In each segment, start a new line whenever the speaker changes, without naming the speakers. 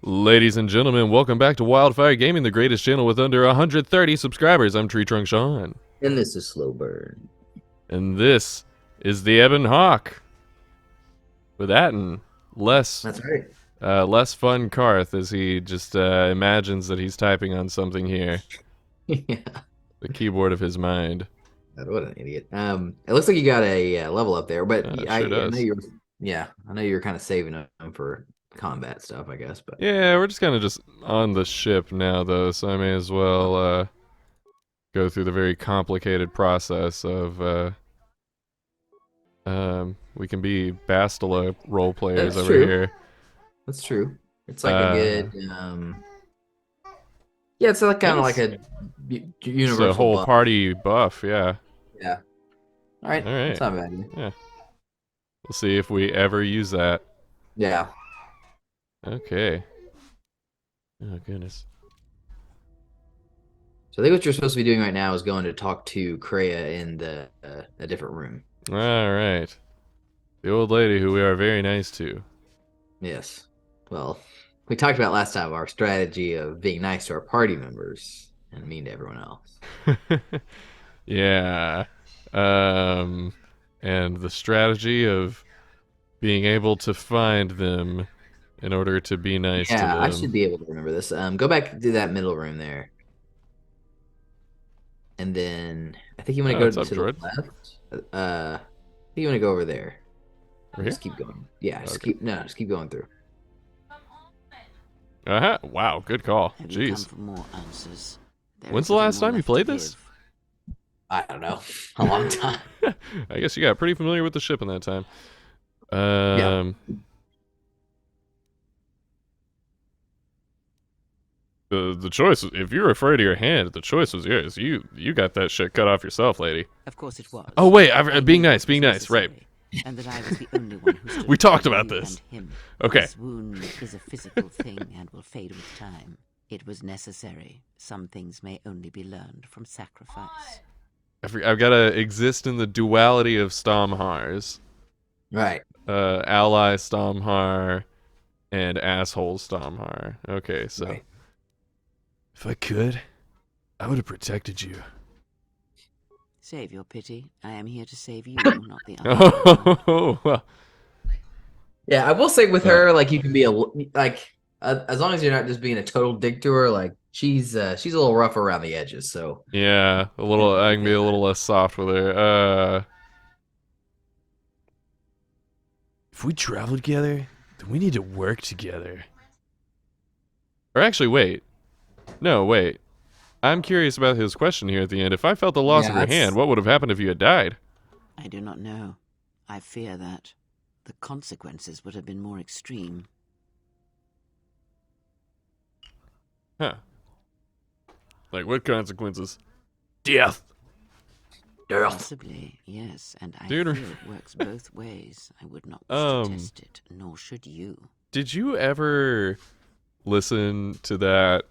Ladies and gentlemen, welcome back to Wildfire Gaming, the greatest channel with under 130 subscribers. I'm Tree Trunk Sean.
And this is Slow Burn.
And this is the Ebon Hawk. With that and less,
That's right.
less fun Karth as he just imagines that he's typing on something here.
Yeah.
The keyboard of his mind.
What an idiot. It looks like you got a level up there, but I know you're. Yeah, I know you're kind of saving them for combat stuff, I guess. But
yeah, we're just kind of just on the ship now, though, so I may as well go through the very complicated process of we can be Bastila role players
that's
over
true.
here.
That's true. It's like a good. Yeah, it's like kind of like a universal.
It's a whole
buff.
party buff, yeah.
Yeah. All right. That's not bad.
Yeah. We'll see if we ever use that.
Yeah.
Okay. Oh, goodness.
So I think what you're supposed to be doing right now is going to talk to Kreia in the a different room.
All right. The old lady who we are very nice to.
Yes. Well, we talked about last time our strategy of being nice to our party members and mean to everyone else.
Yeah. And the strategy of being able to find them in order to be nice to them.
Yeah, I should be able to remember this. Go back to that middle room there. And then I think you want to go to the left. I think you want to go over there. Just keep going. Yeah, just keep going through.
Wow, good call. Jeez. When's the last time you played this?
I don't know. A long time.
I guess you got pretty familiar with the ship in that time.
Yeah.
The choice, if you're afraid of your hand, the choice was yours. You got that shit cut off yourself, lady.
Of course it was.
Oh wait, being nice, right.
And that I was the only one who stood
we talked about this. Okay.
This wound is a physical thing and will fade with time. It was necessary. Some things may only be learned from sacrifice.
I've got to exist in the duality of Stomhars.
Right.
Ally Stomhar and asshole Stomhar. Okay, so
right.
If I could, I would have protected you.
Save your pity. I am here to save you, not the other.
Oh, well.
Yeah, I will say with her, like you can be as long as you're not just being a total dick to her, like she's a little rough around the edges. So
yeah, I can be a little less soft with her. If we travel together, then we need to work together. Or actually, wait. No, wait. I'm curious about his question here at the end. If I felt the loss of your hand, what would have happened if you had died?
I do not know. I fear that the consequences would have been more extreme.
Huh. Like what consequences? Death.
Possibly, yes, and I fear it works both ways. I would not wish to test it, nor should you.
Did you ever listen to that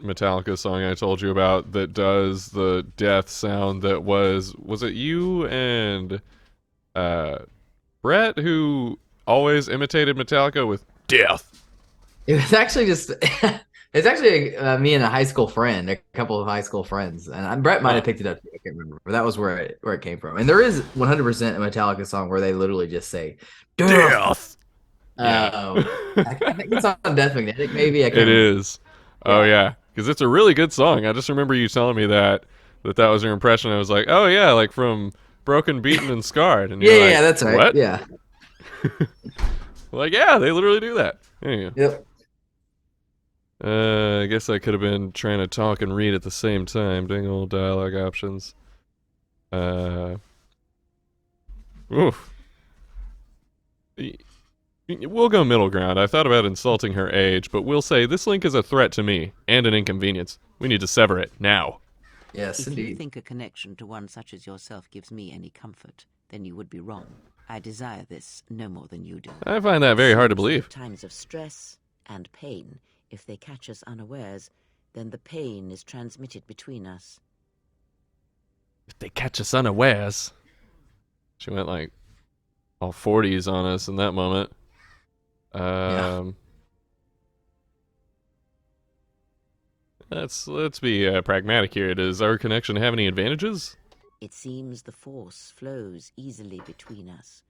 Metallica song I told you about that does the death sound that was it you and Brett who always imitated Metallica with death?
It was actually just it's actually me and a high school friend, a couple of high school friends, and Brett might have picked it up. I can't remember, but that was where it came from. And there is 100% a Metallica song where they literally just say death.
Yeah.
I think it's on Death Magnetic, maybe.
It is. Oh yeah, because it's a really good song. I just remember you telling me that was your impression. I was like, oh yeah, like from Broken, Beaten, and Scarred. And you're
yeah, that's right.
What?
Yeah.
Like yeah, they literally do that. There you
go.
Yep. I guess I could have been trying to talk and read at the same time. Dang old dialogue options. Oof. We'll go middle ground. I thought about insulting her age, but we'll say this link is a threat to me and an inconvenience. We need to sever it now.
Yes,
if
indeed.
You think a connection to one such as yourself gives me any comfort, then you would be wrong. I desire this no more than you do.
I find that very hard to believe.
Times of stress and pain, if they catch us unawares, then the pain is transmitted between us.
If they catch us unawares. She went like all 40s on us in that moment.
Yeah.
Let's be pragmatic here. Does our connection have any advantages?
It seems the Force flows easily between us.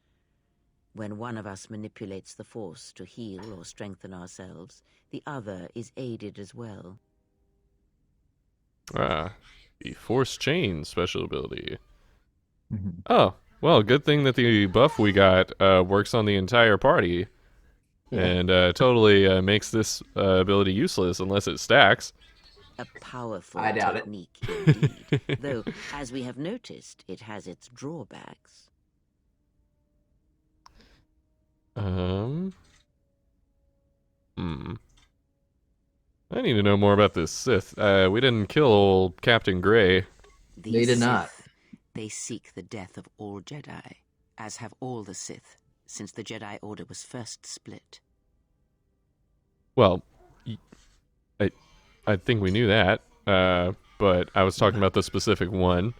When one of us manipulates the Force to heal or strengthen ourselves, the other is aided as well.
The Force Chain special ability.
Mhm.
Oh, well, good thing that the buff we got works on the entire party.
Yeah.
And totally makes this ability useless unless it stacks.
A powerful
I doubt it.
technique indeed, though, as we have noticed, it has its drawbacks.
I need to know more about this Sith. We didn't kill old Captain Gray.
They did not.
They seek the death of all Jedi, as have all the Sith, since the Jedi Order was first split.
Well, I think we knew that, but I was talking about the specific one.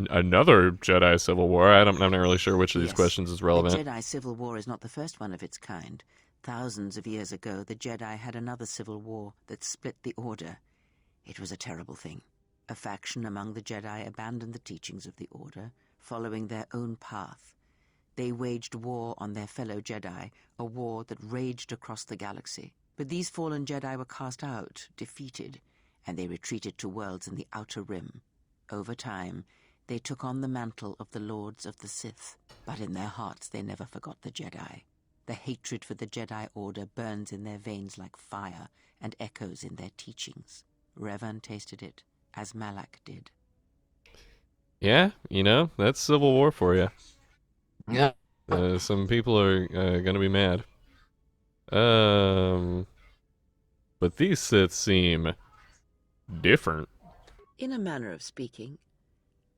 Another Jedi Civil War. I'm not really sure which of these
Yes,
questions is relevant.
The Jedi Civil War is not the first one of its kind. Thousands of years ago, the Jedi had another civil war that split the Order. It was a terrible thing. A faction among the Jedi abandoned the teachings of the Order, following their own path. They waged war on their fellow Jedi, a war that raged across the galaxy. But these fallen Jedi were cast out, defeated, and they retreated to worlds in the Outer Rim. Over time, they took on the mantle of the Lords of the Sith, but in their hearts they never forgot the Jedi. The hatred for the Jedi Order burns in their veins like fire and echoes in their teachings. Revan tasted it, as Malak did.
Yeah, that's Civil War for you.
Yeah.
Some people are gonna be mad. But these Sith seem different.
In a manner of speaking,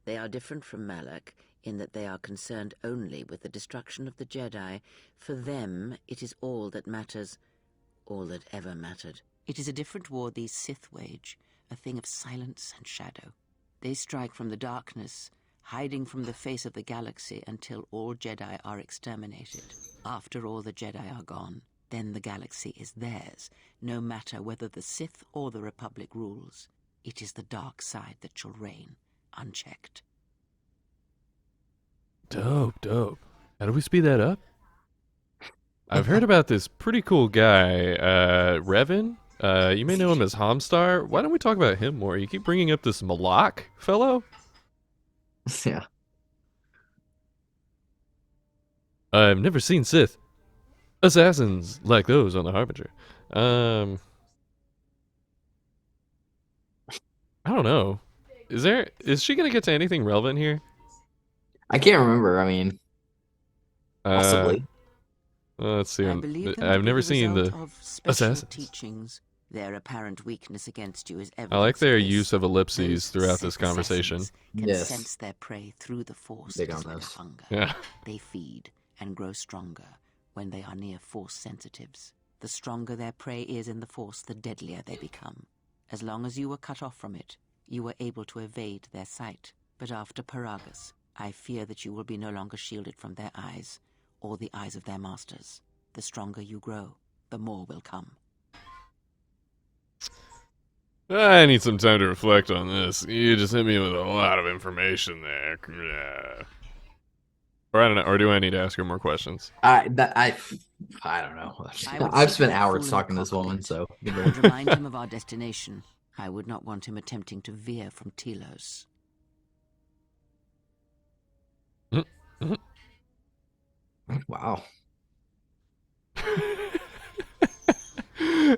they are different from Malak in that they are concerned only with the destruction of the Jedi. For them, it is all that matters, all that ever mattered. It is a different war these Sith wage, a thing of silence and shadow. They strike from the darkness, hiding from the face of the galaxy until all Jedi are exterminated. After all the Jedi are gone, then the galaxy is theirs, no matter whether the Sith or the Republic rules. It is the dark side that shall reign, unchecked.
Dope. How do we speed that up? I've heard about this pretty cool guy, Revan. You may know him as Homstar. Why don't we talk about him more? You keep bringing up this Malak fellow.
Yeah.
I've never seen Sith assassins like those on the Harbinger. I don't know. Is she gonna get to anything relevant here?
I can't remember. I mean, possibly.
Let's see.
I believe them to
I've
be
never
the
seen
result
the
of special
assassins.
teachings. Their apparent weakness against you is
I
evidence
like their
of this.
use of ellipses
Those
throughout this
Sith
conversation.
assassins Can
Yes.
sense their prey through the Force
Big
as
on
with
those.
hunger.
Yeah.
They feed and grow stronger when they are near Force sensitives. The stronger their prey is in the Force, the deadlier they become. As long as you were cut off from it, you were able to evade their sight. But after Peragus, I fear that you will be no longer shielded from their eyes, or the eyes of their masters. The stronger you grow, the more will come.
I need some time to reflect on this. You just hit me with a lot of information there. Yeah. Or I don't know. Or do I need to ask her more questions?
I don't know.
I would
I've
seek
spent
that
hours
fool in
talking
the
to this woman,
cockpit
so
and remind him of our destination. I would not want him attempting to veer from Telos.
wow.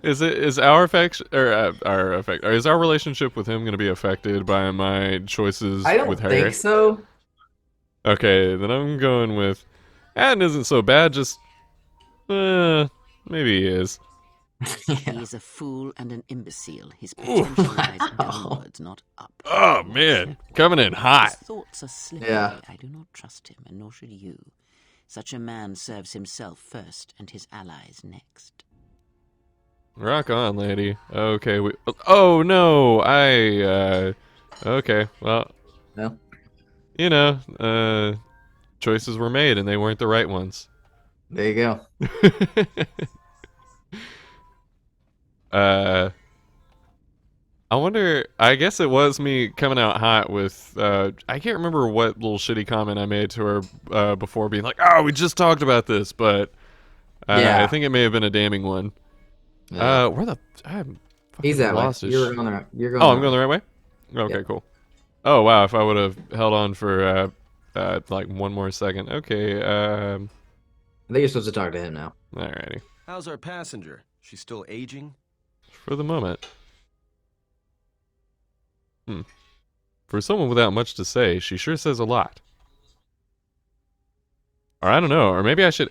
Is our affection or is our relationship with him going to be affected by my choices
I don't
with her?
think so.
Okay, then I'm going with Adam isn't so bad, just maybe he is.
He is a fool and an imbecile. His potential lies downwards, not up.
Oh man, coming in hot.
His thoughts are slippery.
Yeah.
I do not trust him, and nor should you. Such a man serves himself first and his allies next.
Rock on, lady. Okay, oh no, okay, well,
No.
Choices were made and they weren't the right ones.
There you go.
I wonder. I guess it was me coming out hot with. I can't remember what little shitty comment I made to her before, being like, "Oh, we just talked about this," but I
Yeah.
think it may have been a damning one.
Yeah.
Where the I'm
He's
fucking
that way.
lost his.
You're going there. You're going.
Oh,
the
I'm going the right way. Okay, cool. Oh wow, if I would have held on for like one more second. Okay.
I think you're supposed to talk to him now.
Alrighty.
How's our passenger? She's still aging?
For the moment. For someone without much to say, she sure says a lot. Or I don't know, or maybe I should...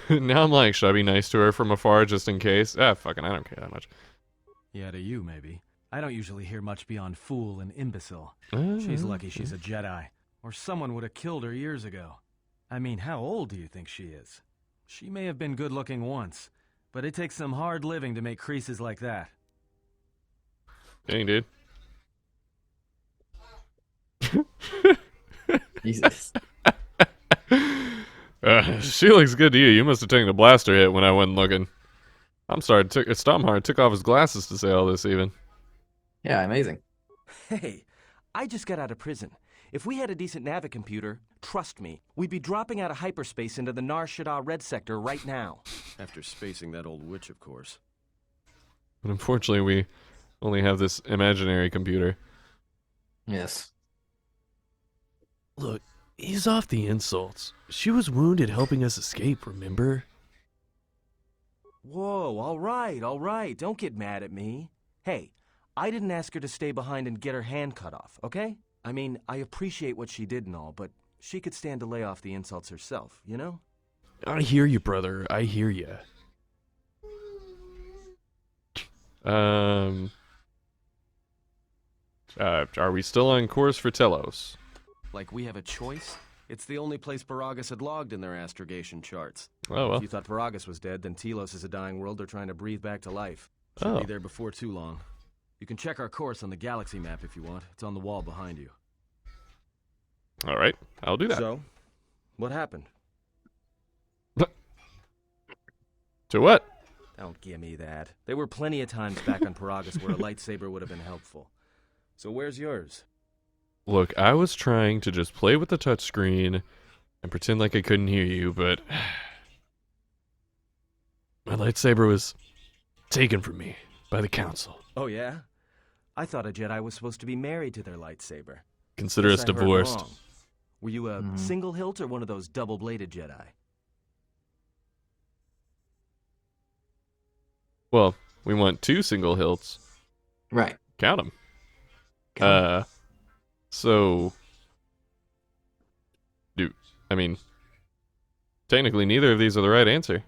Now I'm like, should I be nice to her from afar just in case? Fucking, I don't care that much.
Yeah, to you, maybe. I don't usually hear much beyond fool and imbecile. She's lucky she's a Jedi, or someone would have killed her years ago. I mean, how old do you think she is? She may have been good-looking once, but it takes some hard living to make creases like that.
Dang, dude.
Jesus.
She looks good to you. You must have taken the blaster hit when I wasn't looking. I'm sorry, Stomhard took off his glasses to say all this even.
Yeah, amazing.
Hey, I just got out of prison. If we had a decent navicomputer, trust me, we'd be dropping out of hyperspace into the Nar Shaddaa Red Sector right now. After spacing that old witch, of course.
But unfortunately, we only have this imaginary computer.
Yes.
Look, ease off the insults. She was wounded helping us escape, remember?
Whoa, all right, don't get mad at me. Hey, I didn't ask her to stay behind and get her hand cut off, okay? I mean, I appreciate what she did and all, but she could stand to lay off the insults herself, you know?
I hear you, brother. I hear you. Are we still on course for Telos?
Like we have a choice? It's the only place Peragus had logged in their astrogation charts.
Oh, well.
If you thought Peragus was dead, then Telos is a dying world they're trying to breathe back to life. Should be there before too long. You can check our course on the galaxy map if you want. It's on the wall behind you.
All right, I'll do that.
So, what happened?
To what?
Don't give me that. There were plenty of times back on Peragus where a lightsaber would have been helpful. So where's yours?
Look, I was trying to just play with the touchscreen and pretend like I couldn't hear you, but my lightsaber was taken from me by the council.
Oh yeah? I thought a Jedi was supposed to be married to their lightsaber.
Consider us
Guess I heard
divorced.
wrong. Were you a single hilt or one of those double-bladed Jedi?
Well, we want 2 single hilts.
Right.
Count them. So, I mean, technically neither of these are the right answer.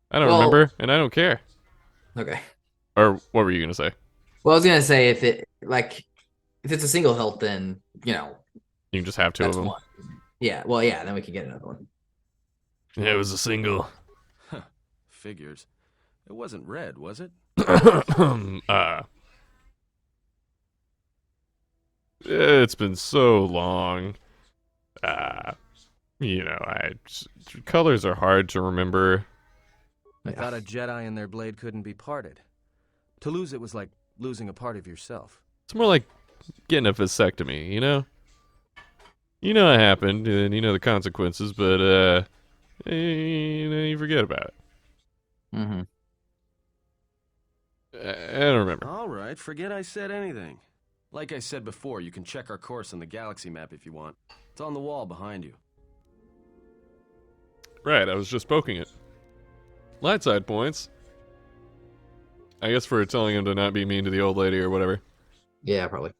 I don't remember, and I don't care.
Okay.
Or what were you gonna say?
Well, I was gonna say if it's a single hilt, then
You can just have 2 of
that's
them.
one. Yeah. Well, yeah. Then we can get another one.
Yeah, it was a single.
Figures. It wasn't red, was it?
It's been so long. Colors are hard to remember.
I thought a Jedi and their blade couldn't be parted. To lose it was like losing a part of yourself.
It's more like getting a vasectomy, you know? You know it happened, and you know the consequences, but, you forget about it.
Mm-hmm.
I don't remember.
All right, forget I said anything. Like I said before, you can check our course on the galaxy map if you want. It's on the wall behind you.
Right, I was just poking it. Light side points. I guess for telling him to not be mean to the old lady or whatever.
Yeah, probably.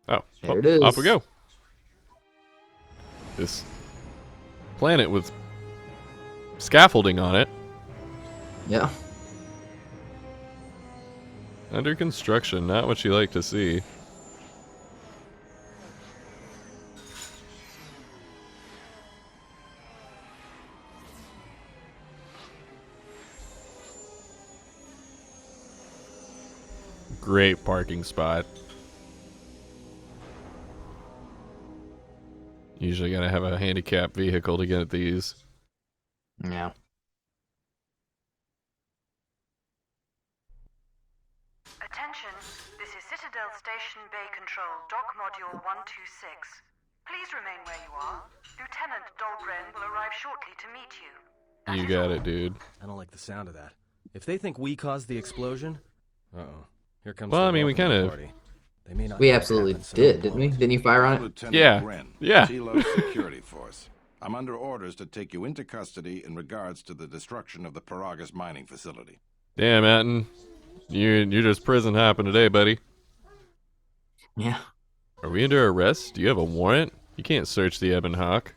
Oh,
There it is.
Off we go. This planet with scaffolding on it.
Yeah.
Under construction, not what you like to see. Great parking spot. Usually gotta have a handicapped vehicle to get at these.
Yeah.
126. Please remain where you are. Lieutenant Dahlgren will arrive shortly to meet you.
You got it, dude.
I don't like the sound of that. If they think we caused the explosion, here comes.
Well,
the
I mean, we
welcome
kind of.
party. They may not
We
know what
absolutely
happened, so
did,
don't
didn't
blow
we?
it.
Didn't you fire on it?
Lieutenant
Yeah.
Gren,
Yeah.
Telos Security Force. I'm under orders to take you into custody in regards to the destruction of the Peragus mining facility.
Damn, Atten. You're just prison hopping today, buddy.
Yeah.
Are we under arrest? Do you have a warrant? You can't search the Ebon Hawk.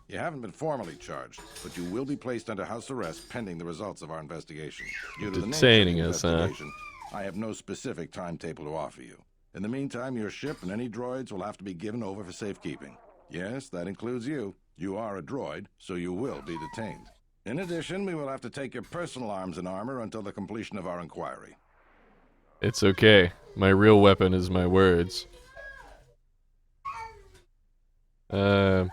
You haven't been formally charged, but you will be placed under house arrest pending the results of our investigation. Due to the nature of the
Detaining us, huh?
investigation, I have no specific timetable to offer you. In the meantime, your ship and any droids will have to be given over for safekeeping. Yes, that includes you. You are a droid, so you will be detained. In addition, we will have to take your personal arms and armor until the completion of our inquiry.
It's okay. My real weapon is my words. Yeah,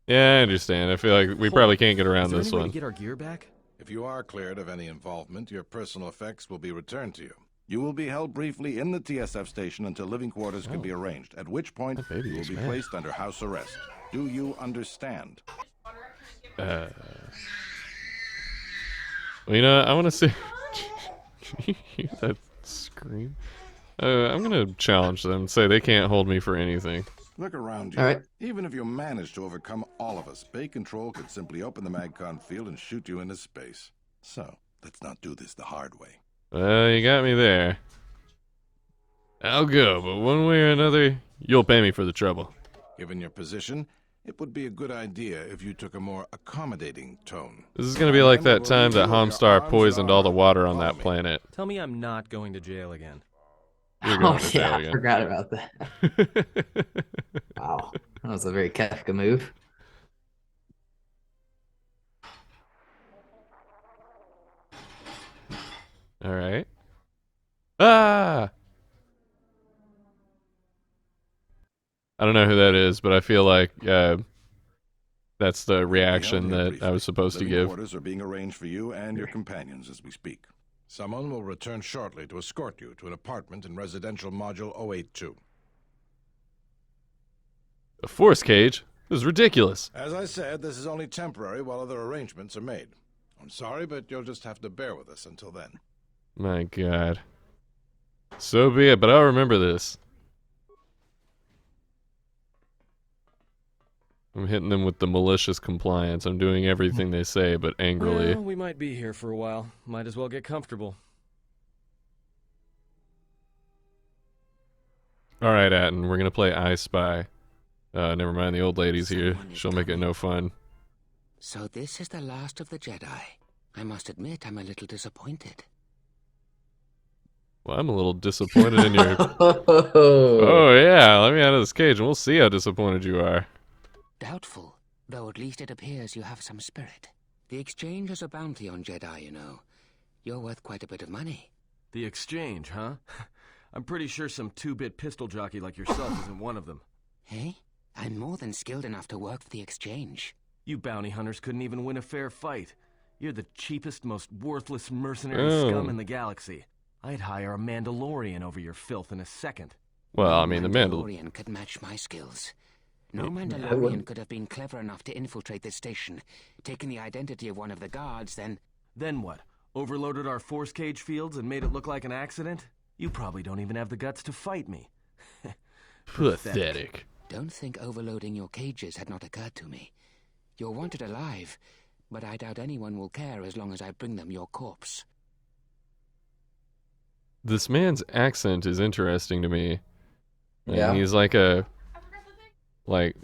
I understand. I feel like we probably can't get around
Is there
this
any way
one.
to get our gear back?
If you are cleared of any involvement, your personal effects will be returned to you. You will be held briefly in the TSF station until living quarters can be arranged, at which point
That baby
you will
is
be
mad.
placed under house arrest. Do you understand?
Well, you know, I want to see. Can you hear that scream? I'm gonna challenge them. Say they can't hold me for anything.
Look around you.
All right.
Even if you manage to overcome all of us, Bay Control could simply open the MagCon field and shoot you into space. So, let's not do this the hard way.
Well, you got me there. I'll go, but one way or another, you'll pay me for the trouble.
Given your position, it would be a good idea if you took a more accommodating tone.
This is gonna be like that time that Homstar poisoned all the water on that planet.
Tell me I'm not going to jail again.
You're going
Oh,
to jail
yeah, I
again.
forgot about that. Wow. That was a very Kefka move.
All right. Ah! I don't know who that is, but I feel like that's the reaction
Held here
that I
briefly.
was supposed to
Living
give.
quarters are being arranged for you and your companions as we speak. Someone will return shortly to escort you to an apartment in residential module 082.
A force cage? This is ridiculous.
As I said, this is only temporary while other arrangements are made. I'm sorry, but you'll just have to bear with us until then.
My God. So be it, but I'll remember this. I'm hitting them with the malicious compliance. I'm doing everything they say, but angrily.
Well, we might be here for a while. Might as well get comfortable.
All right, Atten, we're gonna play I Spy. Never mind, the old lady's here.
Someone is
She'll make it no fun.
So this is the last of the Jedi. I must admit, I'm a little disappointed.
Well, I'm a little disappointed in your...
Oh,
Oh, yeah, let me out of this cage and we'll see how disappointed you are.
Doubtful, though at least it appears you have some spirit. The exchange has a bounty on Jedi, you know. You're worth quite a bit of money.
The exchange, huh? I'm pretty sure some two-bit pistol jockey like yourself isn't one of them.
Hey? I'm more than skilled enough to work for the exchange.
You bounty hunters couldn't even win a fair fight. You're the cheapest, most worthless mercenary
Oh.
scum in the galaxy. I'd hire a Mandalorian over your filth in a second.
Well, I
No
mean, the
Mandalorian could match my skills. No
wouldn't.
Mandalorian could have been clever enough to infiltrate this station, taken the identity of one of the guards, then...
Then what? Overloaded our force cage fields and made it look like an accident? You probably don't even have the guts to fight me.
Pathetic.
Don't think overloading your cages had not occurred to me. You're wanted alive, but I doubt anyone will care as long as I bring them your corpse.
This man's accent is interesting to me. And
Yeah.
he's like a... like,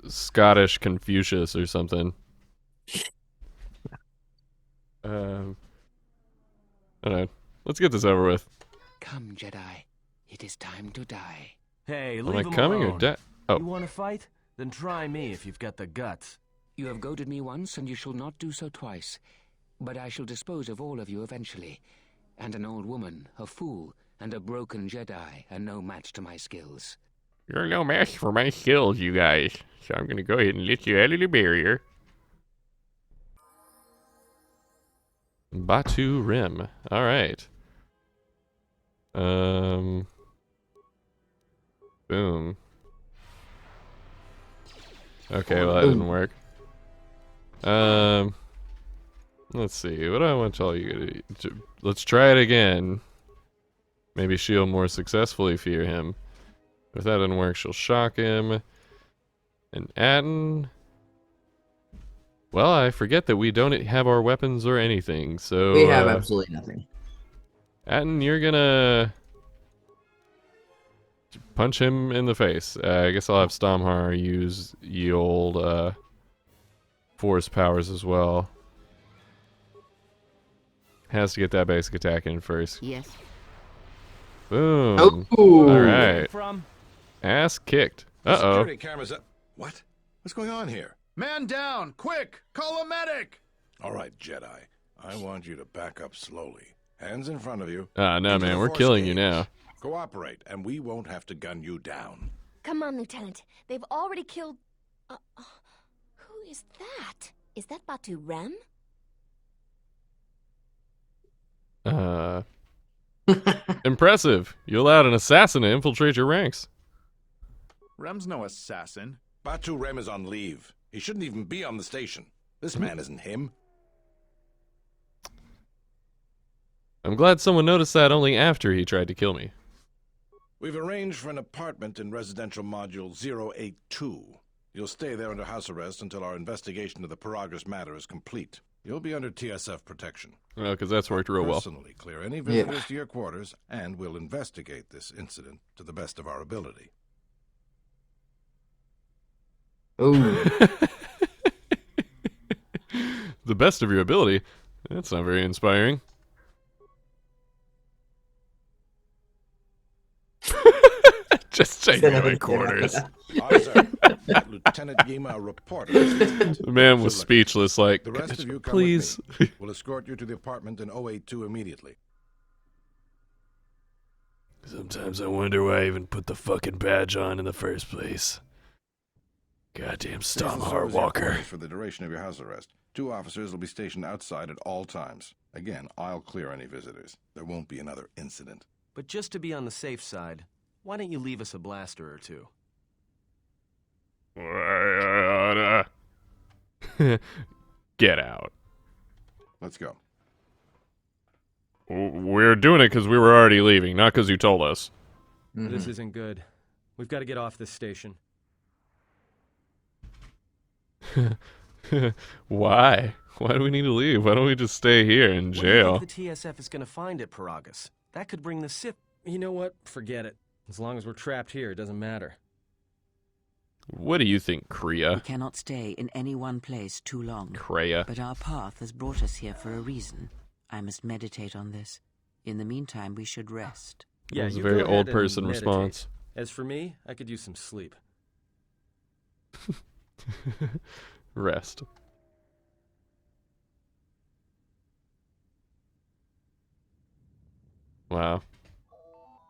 Scottish Confucius or something. I don't know. Let's get this over with.
Come, Jedi. It is time to die.
Hey,
Am
leave
I
him
coming
alone.
or dead? Oh.
You want to fight? Then try me if you've got the guts.
You have goaded me once, and you shall not do so twice. But I shall dispose of all of you eventually. And an old woman, a fool, and a broken Jedi are no match to my skills.
You're no match for my skills, you guys. So I'm gonna go ahead and let you out of the barrier. Batu Rim. Alright. Boom. Okay, well that didn't work. Let's see. What do I want to tell you? Let's try it again. Maybe she'll more successfully fear him. If that doesn't work, she'll shock him. And Atten... Well, I forget that we don't have our weapons or anything, so...
We have absolutely nothing.
Atten, you're gonna... punch him in the face. I guess I'll have Stomhar use ye old, force powers as well. Has to get that basic attack in first.
Yes.
Boom.
Oh.
Alright.
From?
Ass kicked. Uh-oh.
Security cameras up. What? What's going on here?
Man down! Quick! Call a medic!
All right, Jedi. I want you to back up slowly. Hands in front of you.
Ah, no,
Into
man.
the
We're
force
killing you
cage.
now.
Cooperate, and we won't have to gun you down.
Come on, Lieutenant. They've already killed... who is that? Is that Batu Rem?
Impressive. You allowed an assassin to infiltrate your ranks.
Rem's no assassin.
Batu Rem is on leave. He shouldn't even be on the station. This man isn't him.
I'm glad someone noticed that only after he tried to kill me.
We've arranged for an apartment in residential module 082. You'll stay there under house arrest until our investigation of the Peragus matter is complete. You'll be under TSF protection.
Well, because that's worked real well.
Personally clear any visitors to your quarters, and we'll investigate this incident to the best of our ability.
Oh.
The best of your ability? That's not very inspiring. Just taking my quarters.
Officer, Lieutenant Yima, a reporter.
The man was speechless, like,
The rest of you come
please.
with me. We'll escort you to the apartment in 082 immediately.
Sometimes I wonder why I even put the fucking badge on in the first place. Goddamn
This will serve
Stomhar
as your
Walker.
quarters for the duration of your house arrest. 2 officers will be stationed outside at all times. Again, I'll clear any visitors. There won't be another incident.
But just to be on the safe side, why don't you leave us a blaster or two?
Get out.
Let's go.
We're doing it because we were already leaving, not because you told us.
This isn't good. We've got to get off this station.
Why? Why do we need to leave? Why don't we just stay here in
What do you
jail?
think the TSF is going to find at Peragus? That could bring the SIP. You know what? Forget it. As long as we're trapped here, it doesn't matter.
What do you think,
We
Kriya?
cannot stay in any one place too long.
Kreia.
But our path has brought us here for a reason. I must meditate on this. In the meantime, we should rest.
That was a
you
very
go ahead
old
and
person
meditate.
response.
As for me, I could use some sleep.
Rest. Wow.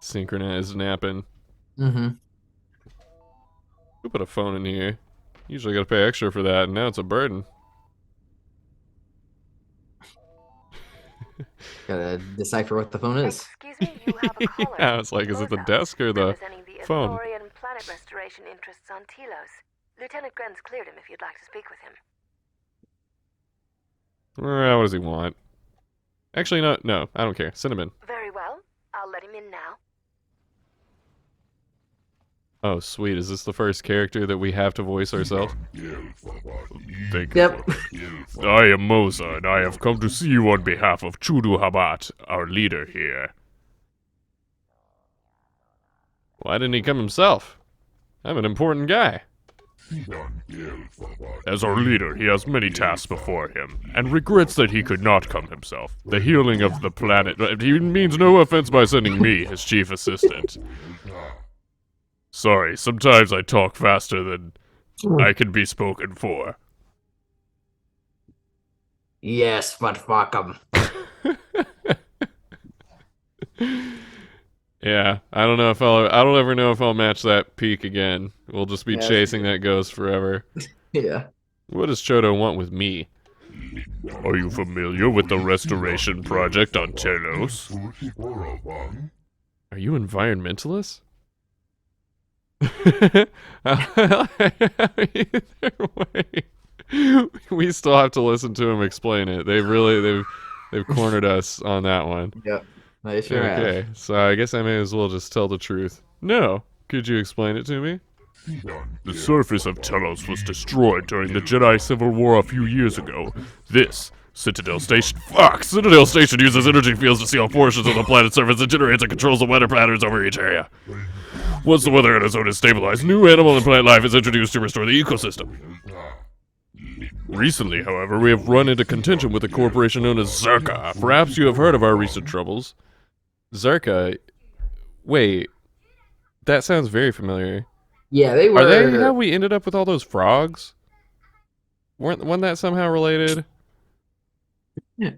Synchronized napping.
Mm-hmm.
Who put a phone in here? Usually gotta pay extra for that, and now it's a burden.
Gotta decipher what the phone is.
Excuse me, you have a caller.
Yeah, I was like, is it the desk or the
Representing the
phone?
Authorian planet restoration interests on Telos. Lieutenant Grenz cleared him if you'd like to speak with him.
What does he want? Actually, no, I don't care. Send him in.
Very well. I'll let him in now.
Oh, sweet. Is this the first character that we have to voice ourselves? Thank you.
Yep.
I am Moza, and I have come to see you on behalf of Chudu Habat, our leader here. Why didn't he come himself? I'm an important guy. As our leader, he has many tasks before him, and regrets that he could not come himself. The healing of the planet. He means no offense by sending me, his chief assistant. Sorry, sometimes I talk faster than I can be spoken for.
Yes, but fuck them.
Yeah, I don't ever know if I'll match that peak again. We'll just be
Yeah,
chasing that ghost forever.
Yeah.
What does Chodo want with me? Are you familiar with the restoration project on Telos? Are you environmentalists? Either way, we still have to listen to him explain it. They've cornered us on that one.
Yep. They sure
Okay,
have.
so I guess I may as well just tell the truth. No, could you explain it to me?
The surface of Telos was destroyed during the Jedi Civil War a few years ago. This Citadel Station uses energy fields to seal portions of the planet's surface and generates and controls the weather patterns over each area. Once the weather in a zone is stabilized, new animal and plant life is introduced to restore the ecosystem. Recently, however, we have run into contention with a corporation known as Zerka. Perhaps you have heard of our recent troubles. Zerka? Wait, that sounds very familiar.
Yeah, they were.
Are they how we ended up with all those frogs? Wasn't that somehow related?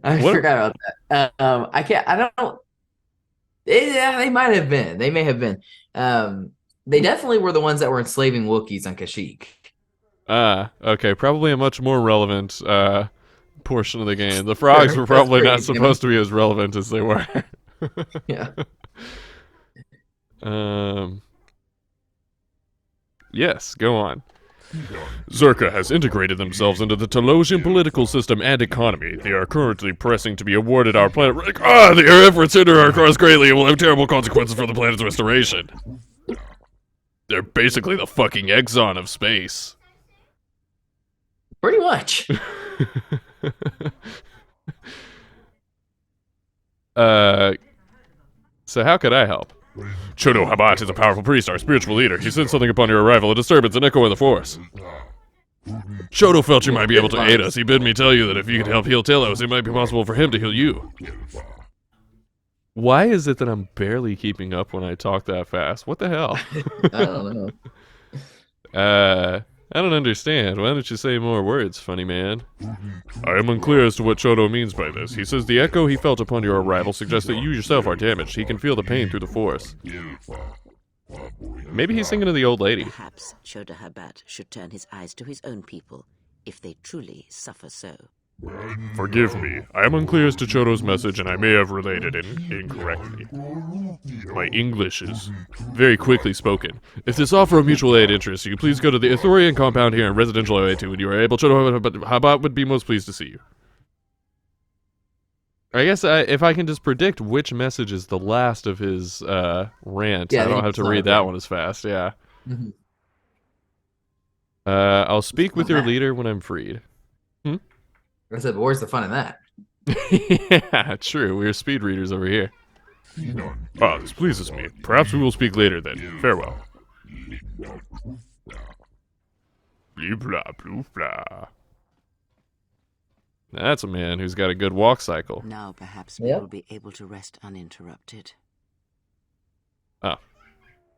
I forgot about that. I don't. Yeah, they might have been. They may have been. They definitely were the ones that were enslaving Wookiees on Kashyyyk.
Okay, probably a much more relevant portion of the game. The frogs were probably not supposed to be as relevant as they were.
Yeah.
Yes, go on. Zerka has integrated themselves into the Telosian political system and economy. They are currently pressing to be awarded our planet. Their efforts hinder our cause greatly and will have terrible consequences for the planet's restoration. They're basically the fucking Exxon of space.
Pretty much.
So how could I help? Chodo Habat is a powerful priest, our spiritual leader. He sent something upon your arrival, a disturbance, an echo in the force. Chodo felt you might be able to aid us. He bid me tell you that if you could help heal Telos, it might be possible for him to heal you. Why is it that I'm barely keeping up when I talk that fast? What the hell?
I don't know.
I don't understand. Why don't you say more words, funny man? I am unclear as to what Chodo means by this. He says the echo he felt upon your arrival suggests that you yourself are damaged. He can feel the pain through the force. Maybe he's thinking of the old lady.
Perhaps Chodo Habat should turn his eyes to his own people, if they truly suffer so.
Forgive me. I am unclear as to Chodo's message, and I may have related it incorrectly. My English is
very quickly spoken. If this offer of mutual aid interests you, please go to the Ithorian compound here in Residential OA2 when you are able. Chodo Habat would be most pleased to see you. I guess if I can just predict which message is the last of his rant, I don't have to read that one as fast. Yeah.
Mm-hmm.
I'll speak with your leader when I'm freed.
I said, but where's the fun in that?
Yeah, true. We're speed readers over here.
This pleases me. Perhaps we will speak later then. Farewell. Blee blah blue blah.
That's a man who's got a good walk cycle.
Now perhaps we will be able to rest uninterrupted.
Oh.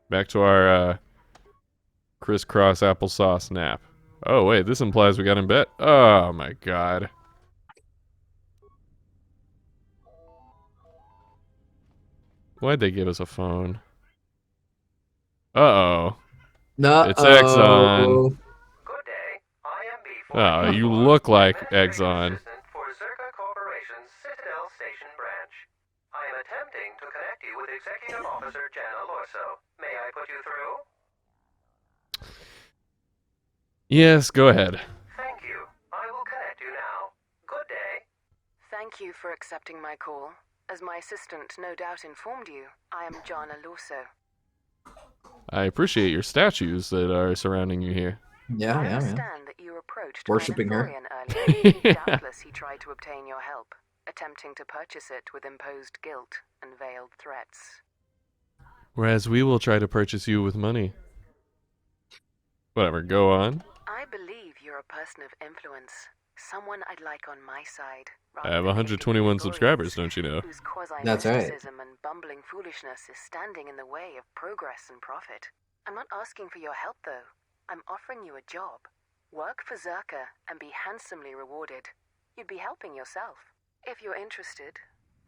Back to our crisscross applesauce nap. Oh, wait, this implies we got in bed. Oh, my God. Why'd they give us a phone? Uh-oh.
No.
It's Exxon.
Good day. I am
Oh, you look like Exxon.
for Zerka Corporation's Citadel Station branch. I am attempting to connect you with Executive Officer Jana Lorso. May I put you through?
Yes, go ahead.
Thank you. I will connect you now. Good day. Thank you for accepting my call. As my assistant no doubt informed you, I am Jana Lorso.
I appreciate your statues that are surrounding you here.
Yeah,
I
yeah,
understand
yeah.
that you approached
Worshipping her.
earlier.
Yeah.
Doubtless he tried to obtain your help, attempting to purchase it with imposed guilt and veiled threats.
Whereas we will try to purchase you with money. Whatever, go on.
I believe you're a person of influence, someone I'd like on my side.
I have 121 subscribers, don't you know?
Whose
That's right.
quasi-mysticism and bumbling foolishness is standing in the way of progress and profit. I'm not asking for your help, though. I'm offering you a job. Work for Zerka and be handsomely rewarded. You'd be helping yourself. If you're interested,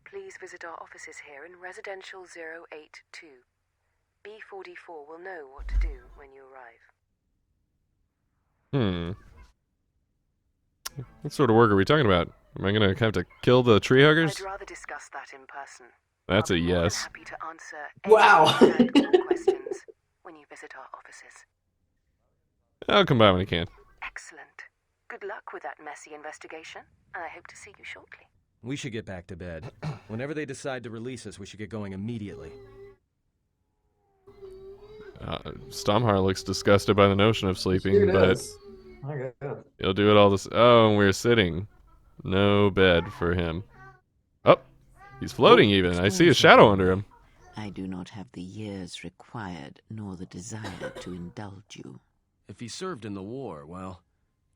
please visit our offices here in Residential 082. B44 will know what to do when you arrive.
What sort of work are we talking about? Am I gonna have to kill the tree huggers?
I'd rather discuss that in person.
That's
I'll
a
be more than
yes.
happy to answer
Wow.
any questions. when you visit our offices.
I'll come by when I can.
Excellent. Good luck with that messy investigation, and I hope to see you shortly.
We should get back to bed. Whenever they decide to release us, we should get going immediately.
Stomhar looks disgusted by the notion of sleeping,
Sure
but
does. My God.
he'll do it all this. Oh, and we're sitting. No bed for him. Oh, he's floating even. I see a shadow under him.
I do not have the years required, nor the desire to indulge you.
If he served in the war, well,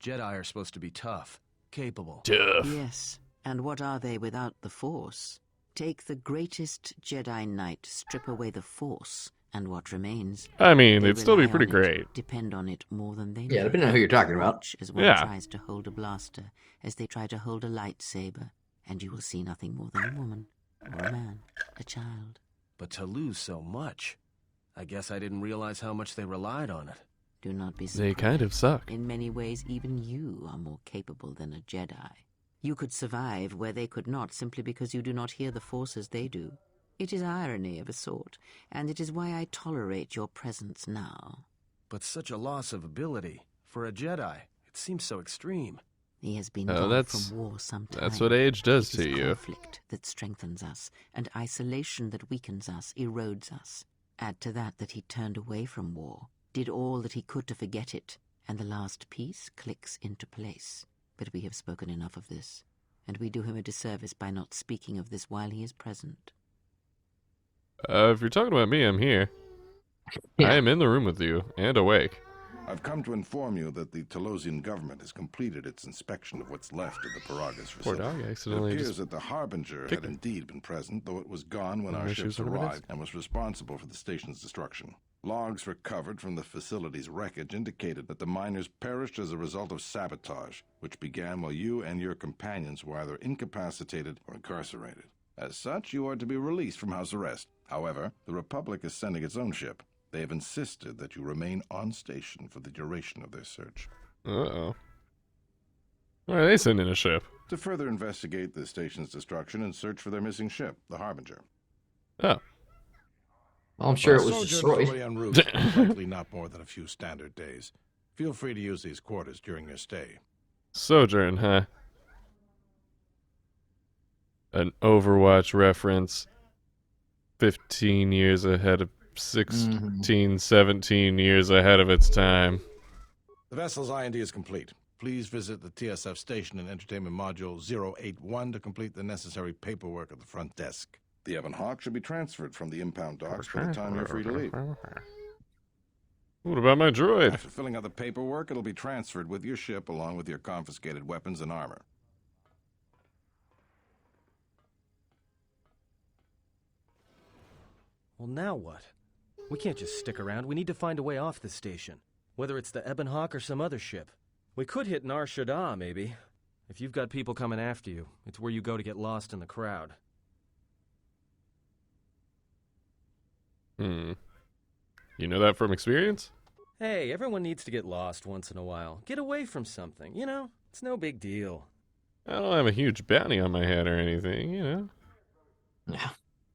Jedi are supposed to be tough, capable.
Tough.
Yes, and what are they without the Force? Take the greatest Jedi Knight, strip away the Force, and what remains?
I mean,
They
it'd still be
rely
pretty
on it,
great.
Depend on it more than they
Yeah,
know.
depending on who you're talking about.
Watch as one
Yeah.
tries to hold a blaster, as they try to hold a lightsaber, and you will see nothing more than a woman, or a man, a child.
But to lose so much, I guess I didn't realize how much they relied on it.
Do not be surprised.
They kind of suck.
In many ways, even you are more capable than a Jedi. You could survive where they could not simply because you do not hear the Force as they do. It is irony of a sort, and it is why I tolerate your presence now.
But such a loss of ability. For a Jedi, it seems so extreme.
He has been
Oh,
gone
that's-
from war some time.
That's what age does
It is
to you.
conflict that strengthens us, and isolation that weakens us, erodes us. Add to that he turned away from war, did all that he could to forget it, and the last piece clicks into place. But we have spoken enough of this, and we do him a disservice by not speaking of this while he is present.
If you're talking about me, I'm here.
Yeah.
I am in the room with you, and awake.
I've come to inform you that the Telosian government has completed its inspection of what's left of the Peragus
Poor
facility.
dog
It
accidentally
appears
just...
that the Harbinger
kicked
had
him.
indeed been present, though it was gone when
No
our
issues
ships
with it,
arrived and was responsible for the station's destruction. Logs recovered from the facility's wreckage indicated that the miners perished as a result of sabotage, which began while you and your companions were either incapacitated or incarcerated. As such, you are to be released from house arrest. However, the Republic is sending its own ship. They have insisted that you remain on station for the duration of their search.
Uh-oh. Why are they sending a ship?
To further investigate the station's destruction and search for their missing ship, the Harbinger.
Oh.
Well, I'm sure it was
Sojourn
destroyed.
away en route, likely not more than a few standard days. Feel free to use these quarters during your stay.
Sojourn, huh? An Overwatch reference. 15 years ahead of 16, 17 years ahead of its time.
The vessel's IND is complete. Please visit the TSF station and entertainment module 081 to complete the necessary paperwork at the front desk. The Ebon Hawk should be transferred from the impound docks by the time you're free to leave.
What about my droid?
After filling out the paperwork, it'll be transferred with your ship along with your confiscated weapons and armor.
Well, now what? We can't just stick around. We need to find a way off this station. Whether it's the Ebon Hawk or some other ship. We could hit Nar Shaddaa, maybe. If you've got people coming after you, it's where you go to get lost in the crowd.
You know that from experience?
Hey, everyone needs to get lost once in a while. Get away from something, you know? It's no big deal.
I don't have a huge bounty on my head or anything, you know?
Yeah.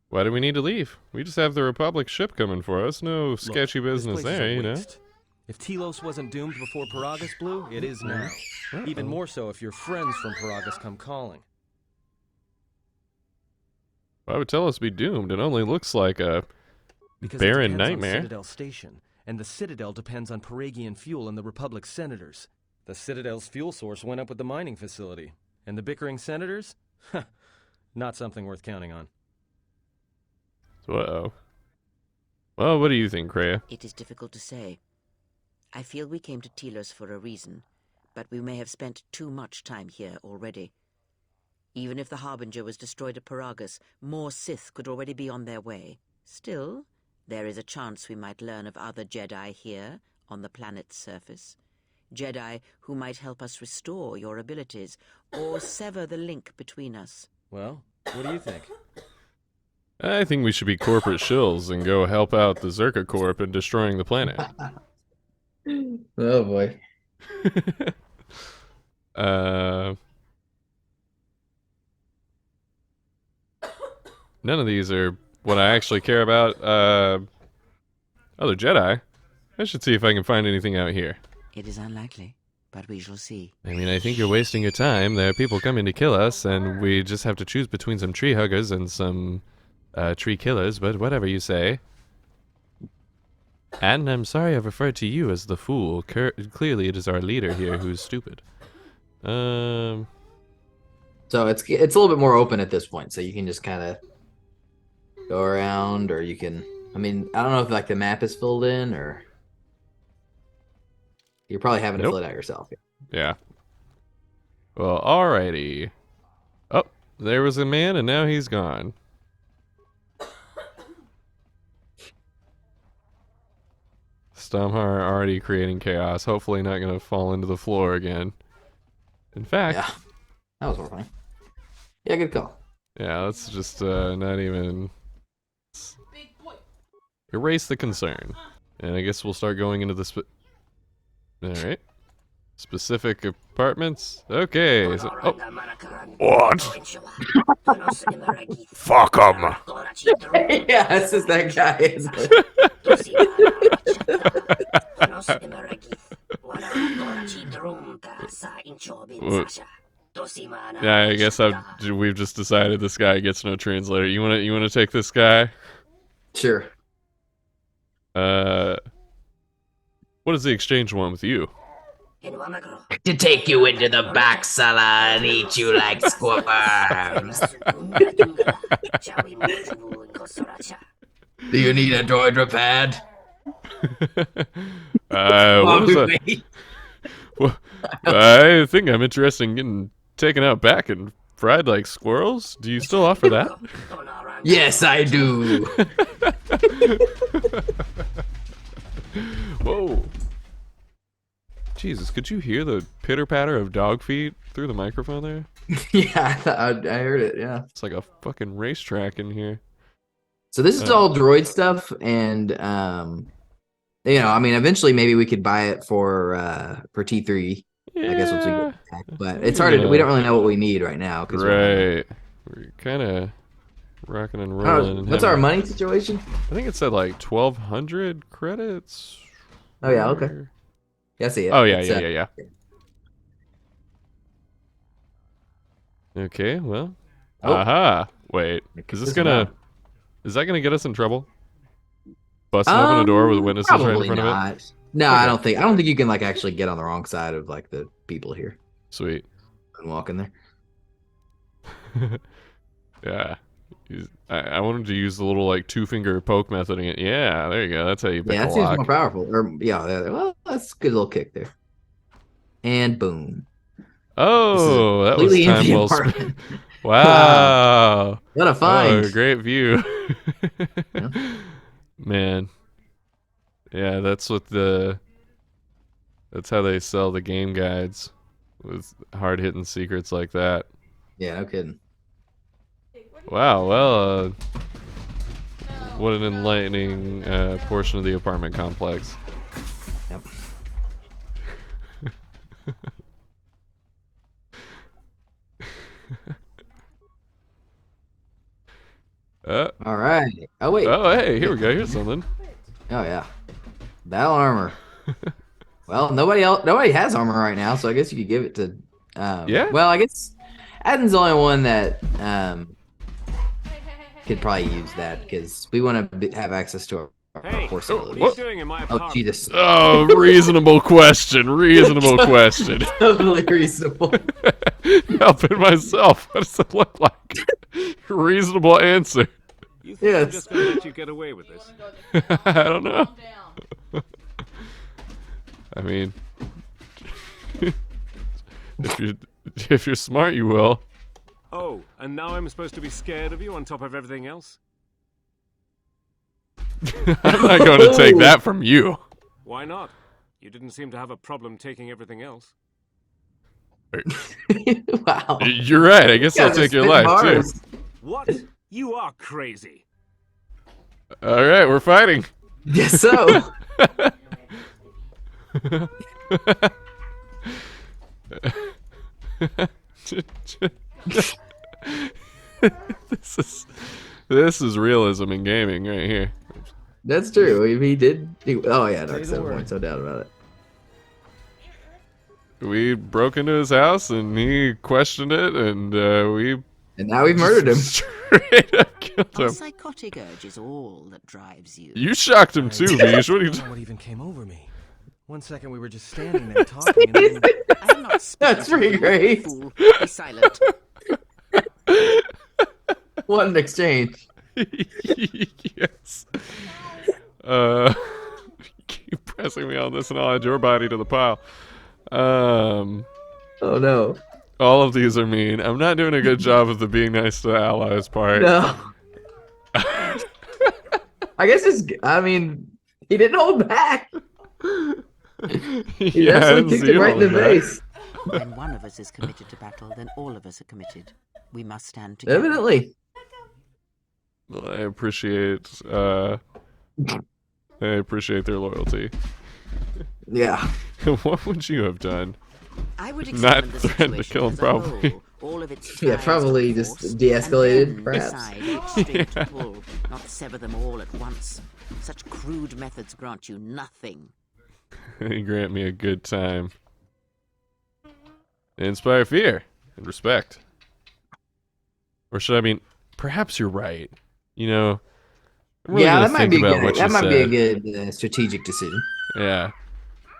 Why do we need to leave? We just have the Republic ship coming for us. No sketchy
Look,
business
this place
there,
is a
you know?
waste. If Telos wasn't doomed before Peragus blew, it is now. Even more so if your friends from Peragus come calling.
Why would Telos be doomed? It only looks like a
Because
barren
it depends
nightmare.
on Citadel Station, and the Citadel depends on Peragian fuel and the Republic senators. The Citadel's fuel source went up with the mining facility. And the bickering senators? Not something worth counting on.
Uh-oh. Well, what do you think, Kreia?
It is difficult to say. I feel we came to Telos for a reason, but we may have spent too much time here already. Even if the Harbinger was destroyed at Peragus, more Sith could already be on their way. Still, there is a chance we might learn of other Jedi here, on the planet's surface. Jedi who might help us restore your abilities, or sever the link between us.
Well, what do you think?
I think we should be corporate shills and go help out the Zerka Corp in destroying the planet.
Oh boy.
None of these are what I actually care about. Other Jedi? I should see if I can find anything out here.
It is unlikely, but we shall see.
I mean, I think you're wasting your time. There are people coming to kill us, and we just have to choose between some tree huggers and some tree killers, but whatever you say. And I'm sorry I've referred to you as the fool. Clearly it is our leader here who's stupid.
So it's a little bit more open at this point, so you can just kind of go around, or you can. I mean, I don't know if like the map is filled in, or you're probably having to fill it out yourself.
Yeah. Well, alrighty. Oh, there was a man, and now he's gone. Stomhar already creating chaos. Hopefully not going to fall into the floor again. In fact...
Yeah, that was horrifying. Yeah, good call.
Yeah, let's just not even... erase the concern. And I guess we'll start going into the Alright. Specific apartments? Okay. So, oh.
What? Fuck 'em.
Yeah, this is that guy.
Yeah, I guess we've just decided this guy gets no translator. You wanna take this guy?
Sure.
What does the exchange want with you?
To take you into the back cellar and eat you like squirms. Do you need a droid repaired?
What was that? Well, I think I'm interested in getting taken out back and fried like squirrels. Do you still offer that?
Yes, I do.
Whoa. Jesus, could you hear the pitter-patter of dog feet through the microphone there?
Yeah, I heard it, yeah.
It's like a fucking racetrack in here.
So this is all droid stuff, and, you know, I mean, eventually maybe we could buy it for T3.
Yeah.
I guess once we get back, but it's hard to, we don't really know what we need right now.
Right. We're kind of rocking and rolling.
What's our money situation?
I think it said like 1,200 credits.
Oh, yeah, okay. Yeah, I see it.
Oh, yeah, yeah. Okay, well. Aha. Wait. Is that gonna get us in trouble? Busting open a door with witnesses right in front of it?
No, okay. I don't think you can like actually get on the wrong side of like the people here.
Sweet.
And walk in there.
Yeah. I wanted to use the little like 2-finger poke method again. Yeah, there you go. That's how you pick a lock.
Yeah, that seems more powerful. Or yeah, well, that's a good little kick there. And boom.
Oh, that was time well spent. Wow.
What a find.
Oh, great view. Yeah. Man. Yeah, that's how they sell the game guides, with hard-hitting secrets like that.
Yeah, no kidding.
Wow, well, what an enlightening portion of the apartment complex.
Yep. All right. Oh, wait.
Oh, hey, here we go. Here's something.
Oh, yeah. Battle armor. Well, nobody has armor right now, so I guess you could give it to...
yeah?
Well, I guess Adam's the only one that could probably use that, because we want to have access to our force abilities.
What are you doing in my apartment?
Oh, Jesus.
Oh, reasonable question. Reasonable question.
Totally reasonable.
Helping myself. What does it look like? Reasonable answer.
You think I'm just going to let you get away with this?
I don't know. I mean, if you're smart, you will.
Oh, and now I'm supposed to be scared of you on top of everything else?
I'm not going to take that from you.
Why not? You didn't seem to have a problem taking everything else.
Wow.
You're right. I guess I'll take your life, too.
What? You are crazy.
All right, we're fighting.
Guess so.
This is realism in gaming right here.
That's true. He did. Oh yeah, Dark 7 points, no doubt about it.
We broke into his house and he questioned it, and
And now we've murdered him.
Straight up killed
Our
him.
psychotic urge is all that drives you.
You shocked him too, Mish. What are you
I don't know
doing?
what even came over me. One second we were just standing there talking, and then
I'm not speaking
That's
to
pretty
you,
great.
Fool. Be silent.
What an exchange.
Yes. Keep pressing me on this, and I'll add your body to the pile.
Oh no.
All of these are mean. I'm not doing a good job of the being nice to the allies part.
No. I guess I mean, he didn't hold back. He
Yeah, I
definitely
didn't
kicked
see
him right in
all
the
of that.
face.
When one of us is committed to battle, then all of us are committed. We must stand together.
Evidently.
Well, I appreciate their loyalty.
Yeah.
What would you have done?
I would
Not
examine the
threaten to
situation
kill him,
as a
probably.
whole, all of its
Yeah,
ties
probably
and
just
force,
de-escalated,
and then
perhaps.
decide which string to pull, not sever them all at once. Such crude methods grant you nothing.
They grant me a good time. They inspire fear and respect. Or should I mean, perhaps you're right. You know, I'm really
Yeah,
gonna
that might
think
be
about
good.
what
That
you
might be a
said.
good strategic decision.
Yeah.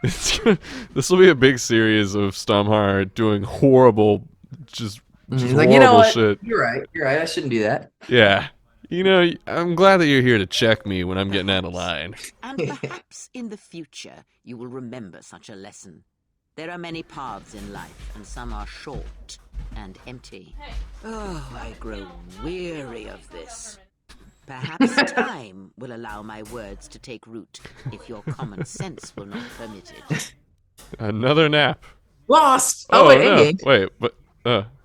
This will be a big series of Stomhar doing horrible, just
He's
horrible
like, you know what?
shit.
You're right. You're right. I shouldn't do that.
Yeah. You know, I'm glad that you're here to check me when I'm getting out of line.
And perhaps in the future you will remember such a lesson. There are many paths in life, and some are short and empty. Oh, I grow weary of this. Perhaps time will allow my words to take root if your common sense will not permit it.
Another nap.
Lost. Oh, wait,
no.
gained.
Wait, but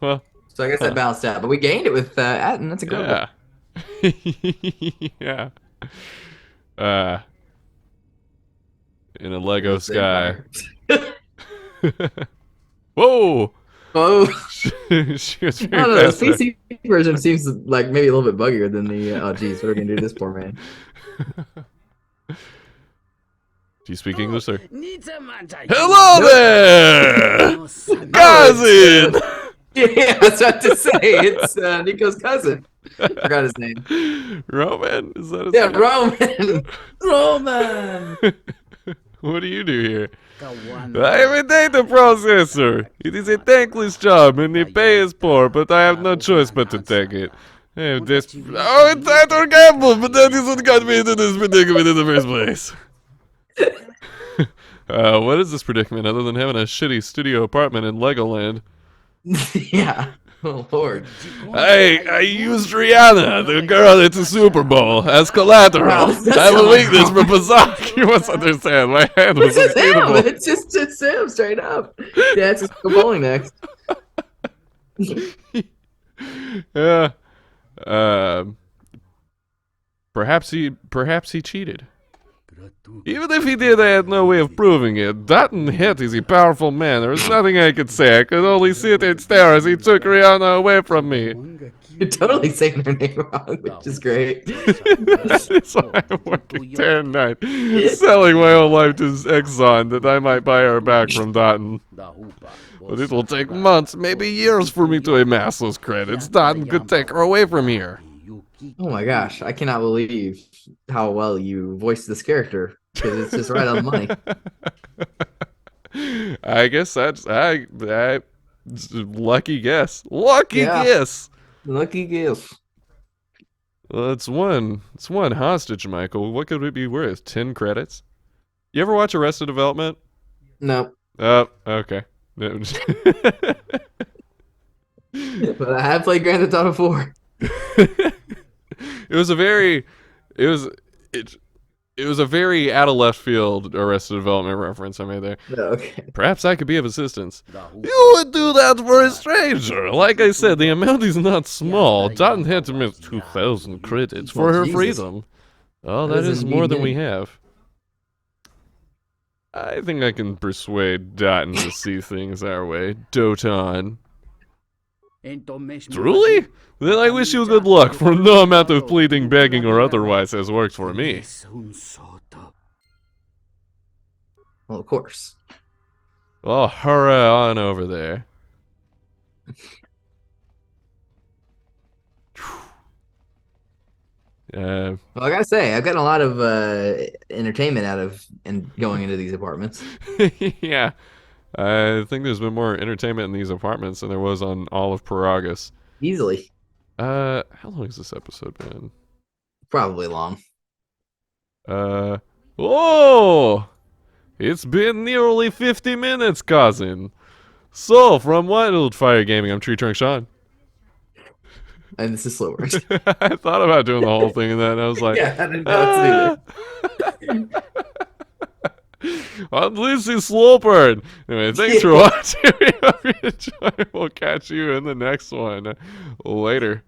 well,
So I guess that balanced out. But we gained it with Atten. That's incredible.
yeah. Yeah. In a Lego sky. Whoa!
Oh.
She was
I
very
don't know. The
fast there.
PC version seems like maybe a little bit buggier than the. Oh, geez, what are we gonna do to this poor man?
Do you speak English, sir?
Hello
Hello there, cousin.
Yeah, I was about to say it's Nico's cousin. Forgot his name.
Roman, is that his
Yeah,
name?
Roman.
What do you do here? I am a data processor. It is a thankless job, and the pay is poor, but I have no choice but to take it. I have it's that or gamble, but that is what got me into this predicament in the first place. What is this predicament other than having a shitty studio apartment in Legoland?
Yeah. Oh Lord.
I used Rihanna, the girl at the Super Bowl, as collateral.
Wow,
I
that
have a
sounds
weakness for
awful.
Bazak. You must understand. My hand was
It's just him.
unbeatable.
It's him straight up. Yeah, it's just go bowling next.
Yeah. Perhaps he cheated. Even if he did, I had no way of proving it. Dutton Hit is a powerful man. There was nothing I could say. I could only sit and stare as he took Rihanna away from me.
You're totally saying her name wrong, which is great.
That's why I'm working day and night, selling my whole life to Exxon that I might buy her back from Dutton. But it will take months, maybe years for me to amass those credits. Dutton could take her away from here.
Oh my gosh, I cannot believe how well you voiced this character because it's just right on the money.
I guess that's lucky guess. Lucky
Yeah.
guess.
Lucky guess.
Well, it's one hostage, Michael. What could it be worth? 10 credits? You ever watch Arrested Development?
No,
Oh, okay.
but I have played Grand Theft Auto 4.
It was a very out of left field Arrested Development reference I made there.
Okay.
Perhaps I could be of assistance. You would do that for a stranger. Like I said, the amount is not small. Dutton had to miss 2,000 credits for her
Jesus.
freedom. Oh,
That
that
is
is more
indeed
than we
big.
have. I think I can persuade Dutton to see things our way. Doton. Truly? Then I wish you good luck, for no amount of pleading, begging, or otherwise has worked for me.
Well, of course.
Well, hurry on over there.
Well, I gotta say, I've gotten a lot of entertainment out of going into these apartments.
Yeah. I think there's been more entertainment in these apartments than there was on all of Peragus.
Easily.
How long has this episode been?
Probably long.
Oh! It's been nearly 50 minutes, cousin. So, from Wildfire Gaming, I'm Tree Trunk Sean.
And this is Slow Burn.
I thought about doing the whole thing and then I was like,
Yeah, I didn't know what to do there.
I'm Lucy Slowburn. Anyway, thanks for watching. We hope you enjoy. We'll catch you in the next one. Later.